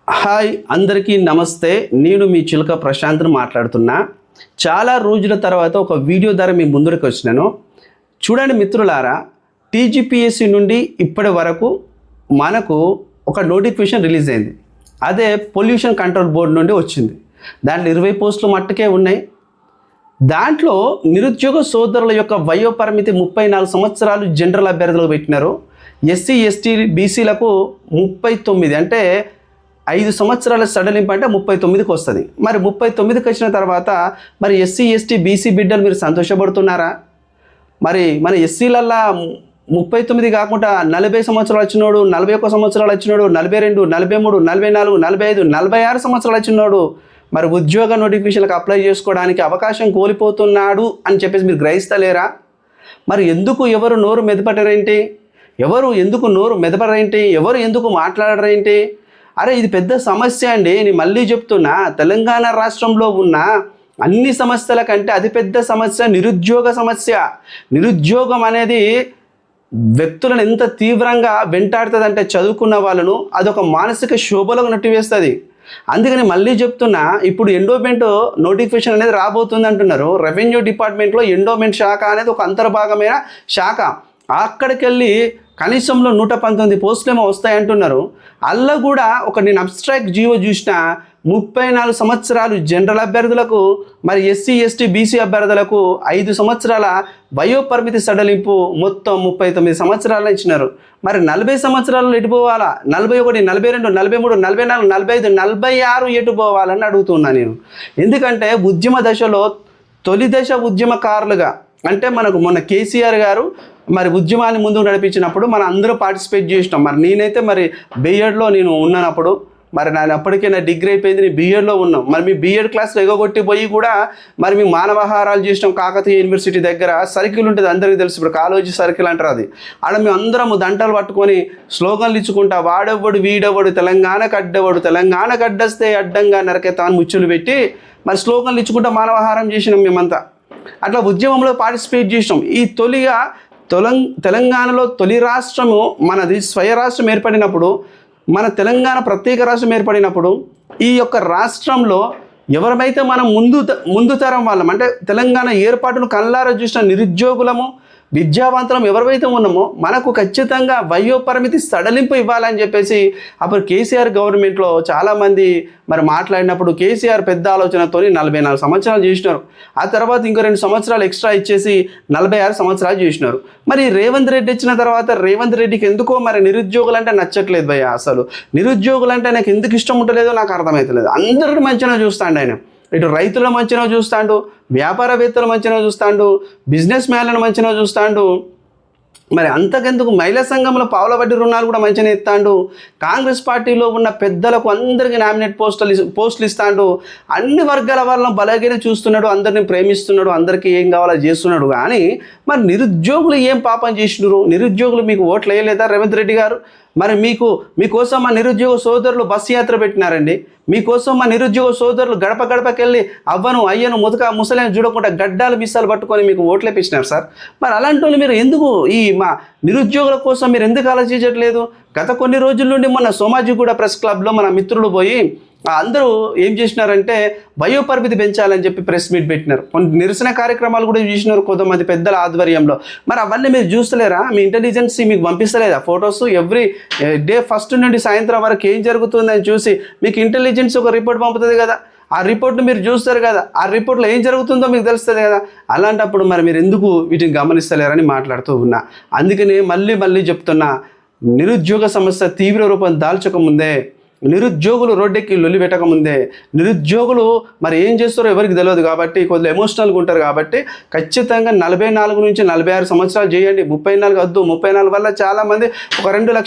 Hi అందరికీ నమస్తే. నేను మీ చిలుక ప్రశాంత్ని మాట్లాడుతున్నా. చాలా రోజుల తర్వాత ఒక వీడియో ద్వారా మీ ముందుకు వచ్చినాను. చూడండి మిత్రులారా, టీజీపీఎస్సీ నుండి ఇప్పటి వరకు మనకు ఒక నోటిఫికేషన్ రిలీజ్ అయింది. అదే పొల్యూషన్ కంట్రోల్ బోర్డు నుండి వచ్చింది. దాంట్లో 20 పోస్టులు మట్టుకే ఉన్నాయి. దాంట్లో నిరుద్యోగ సోదరుల యొక్క వయో పరిమితి 34 సంవత్సరాలు జనరల్ అభ్యర్థులకు పెట్టినారు. ఎస్సీ ఎస్టీ బీసీలకు 39, అంటే 5 సంవత్సరాల సడలింపు అంటే 39కి వస్తుంది. మరి 39కి వచ్చిన తర్వాత మరి ఎస్సీ ఎస్టీ బీసీ బిడ్డలు మీరు సంతోషపడుతున్నారా? మరి మన ఎస్సీలల్లా 39 కాకుండా 40 సంవత్సరాలు వచ్చినోడు, 41 సంవత్సరాలు వచ్చినోడు, 42, 43, 44, 45, 46 సంవత్సరాలు వచ్చినోడు మరి ఉద్యోగ నోటిఫికేషన్లకు అప్లై చేసుకోవడానికి అవకాశం కోల్పోతున్నాడు అని చెప్పేసి మీరు గ్రహిస్తలేరా? మరి ఎవరు నోరు మెదపడరేంటి? ఎవరు ఎందుకు మాట్లాడరేంటి? అరే ఇది పెద్ద సమస్య అండి. నేను మళ్ళీ చెప్తున్నా, తెలంగాణ రాష్ట్రంలో ఉన్న అన్ని సమస్యల కంటే అతిపెద్ద సమస్య నిరుద్యోగ సమస్య. నిరుద్యోగం అనేది వ్యక్తులను ఎంత తీవ్రంగా వెంటాడుతుందంటే చదువుకున్న వాళ్ళను అదొక మానసిక శోభలకు నెట్టివేస్తుంది. అందుకని మళ్ళీ చెప్తున్నా, ఇప్పుడు ఎండోమెంట్ నోటిఫికేషన్ అనేది రాబోతుంది అంటున్నారు. రెవెన్యూ డిపార్ట్మెంట్లో ఎండోమెంట్ శాఖ అనేది ఒక అంతర్భాగమైన శాఖ. అక్కడికి వెళ్ళి కనీసంలో 119 పోస్టులు ఏమో వస్తాయంటున్నారు. అల్ల కూడా నేను అబ్స్ట్రాక్ట్ జీవో చూసిన 34 సంవత్సరాలు జనరల్ అభ్యర్థులకు, మరి ఎస్సీ ఎస్టీ బీసీ అభ్యర్థులకు 5 సంవత్సరాల వయో పరిమితి సడలింపు మొత్తం 39 సంవత్సరాలు ఇచ్చినారు. మరి 40 సంవత్సరాలు ఎటు పోవాలా? 41, 42, 43, 44, 45, 46 ఎటు పోవాలని అడుగుతున్నా నేను. ఎందుకంటే ఉద్యమ దశలో తొలి దశ ఉద్యమకారులుగా, అంటే మనకు మొన్న కేసీఆర్ గారు మరి ఉద్యమాన్ని ముందుకు నడిపించినప్పుడు మనం అందరూ పార్టిసిపేట్ చేసినాం. మరి నేనైతే మరి బీఎడ్లో నేను ఉన్నానప్పుడు, మరి నేను అప్పటికే నా డిగ్రీ అయిపోయింది, నేను బీఎడ్లో ఉన్నాం. మరి మీ బీఎడ్ క్లాస్లో ఎగగొట్టిపోయి కూడా మరి మీ మానవహారాలు చేసినాం. కాకతీయ యూనివర్సిటీ దగ్గర సర్కిల్ ఉంటుంది, అందరికీ తెలుసు, ఇప్పుడు కాలేజీ సర్కిల్ అంటారు. అది ఆడ మేము అందరం దంటలు పట్టుకొని స్లోగన్లు ఇచ్చుకుంటా, వాడెవ్వడు వీడెవ్వడు తెలంగాణకు అడ్డెవ్వడు, తెలంగాణకు అడ్డస్తే అడ్డంగా నరకెత్తామని ముచ్చులు పెట్టి మరి స్లోగన్లు ఇచ్చుకుంటా మానవహారం చేసినాం మేమంతా. అట్లా ఉద్యమంలో పార్టిసిపేట్ చేసినాం. ఈ తెలంగాణలో తొలి రాష్ట్రము మనది, స్వయ రాష్ట్రం ఏర్పడినప్పుడు, మన తెలంగాణ ప్రత్యేక రాష్ట్రం ఏర్పడినప్పుడు ఈ యొక్క రాష్ట్రంలో ఎవరైతే మనం ముందు తరం వాళ్ళం, అంటే తెలంగాణ ఏర్పాటును కళ్ళారా చూసిన నిరుద్యోగులము, విద్యావంతులం ఎవరైతే ఉన్నామో మనకు ఖచ్చితంగా వయో పరిమితి సడలింపు ఇవ్వాలని చెప్పేసి అప్పుడు కేసీఆర్ గవర్నమెంట్లో చాలామంది మరి మాట్లాడినప్పుడు కేసీఆర్ పెద్ద ఆలోచనతో 44 సంవత్సరాలు చేసినారు. ఆ తర్వాత ఇంకో 2 సంవత్సరాలు ఎక్స్ట్రా ఇచ్చేసి 46 సంవత్సరాలు చేసినారు. మరి రేవంత్ రెడ్డి వచ్చిన తర్వాత రేవంత్ రెడ్డికి ఎందుకో మరి నిరుద్యోగులు అంటే నచ్చట్లేదు భయ్య. అసలు నిరుద్యోగులు అంటే నాకు ఎందుకు ఇష్టం ఉంటలేదో నాకు అర్థమవుతలేదు. అందరిని మంచిగా చూస్తాండు ఆయన. ఇటు రైతుల మంచిగా చూస్తాడు, వ్యాపారవేత్తల మంచిగా చూస్తాడు, బిజినెస్ మ్యాన్లను మంచిగా చూస్తాడు. మరి అంతకెందుకు మహిళా సంఘంలో పావుల వడ్డీ రుణాలు కూడా మంచిగా ఇస్తాడు. కాంగ్రెస్ పార్టీలో ఉన్న పెద్దలకు అందరికీ నామినేట్ పోస్టులు ఇస్తాడు. అన్ని వర్గాల వాళ్ళను బలగానే చూస్తున్నాడు, అందరినీ ప్రేమిస్తున్నాడు, అందరికీ ఏం కావాలో చేస్తున్నాడు. కానీ మరి నిరుద్యోగులు ఏం పాపం చేసినారు? నిరుద్యోగులు మీకు ఓట్లు వేయలేదా రేవంత్ రెడ్డి గారు? మరి మీకోసం మా నిరుద్యోగ సోదరులు బస్సు యాత్ర పెట్టినారండి. మీకోసం మా నిరుద్యోగ సోదరులు గడప గడపకెళ్ళి అవ్వను అయ్యను ముసలేని చూడకుండా గడ్డాలు మిస్సాలు పట్టుకొని మీకు ఓట్లు వేపించినారు సార్. మరి అలాంటి వాళ్ళు మీరు ఎందుకు ఈ మా నిరుద్యోగుల కోసం మీరు ఎందుకు ఆలోచించట్లేదు? గత కొన్ని రోజుల నుండి మన సోమాజిగూడ ప్రెస్ క్లబ్లో మన మిత్రులు పోయి అందరూ ఏం చేసినారంటే వయో పరిమితి పెంచాలని చెప్పి ప్రెస్ మీట్ పెట్టినారు. కొన్ని నిరసన కార్యక్రమాలు కూడా చూసినారు కొంతమంది పెద్దల ఆధ్వర్యంలో. మరి అవన్నీ మీరు చూస్తలేరా? మీ ఇంటెలిజెన్స్ మీకు పంపిస్తలేదా ఫొటోస్? ఎవ్రీ డే ఫస్ట్ నుండి సాయంత్రం వరకు ఏం జరుగుతుందని చూసి మీకు ఇంటెలిజెన్స్ ఒక రిపోర్ట్ పంపుతుంది కదా. ఆ రిపోర్ట్ను మీరు చూస్తారు కదా, ఆ రిపోర్ట్లో ఏం జరుగుతుందో మీకు తెలుస్తుంది కదా. అలాంటప్పుడు మరి మీరు ఎందుకు వీటిని గమనిస్తలేరని మాట్లాడుతూ ఉన్నా. అందుకని మళ్ళీ చెప్తున్నా, నిరుద్యోగ సమస్య తీవ్ర రూపం దాల్చకముందే, నిరుద్యోగులు రోడ్డెక్కి లొల్లి పెట్టకముందే, నిరుద్యోగులు మరి ఏం చేస్తారో ఎవరికి తెలియదు కాబట్టి కొద్దిగా ఎమోషనల్గా ఉంటారు కాబట్టి ఖచ్చితంగా 44 నుంచి 46 సంవత్సరాలు చేయండి. 34 వద్దు. 34 వల్ల చాలామంది ఒక 2 లక్షల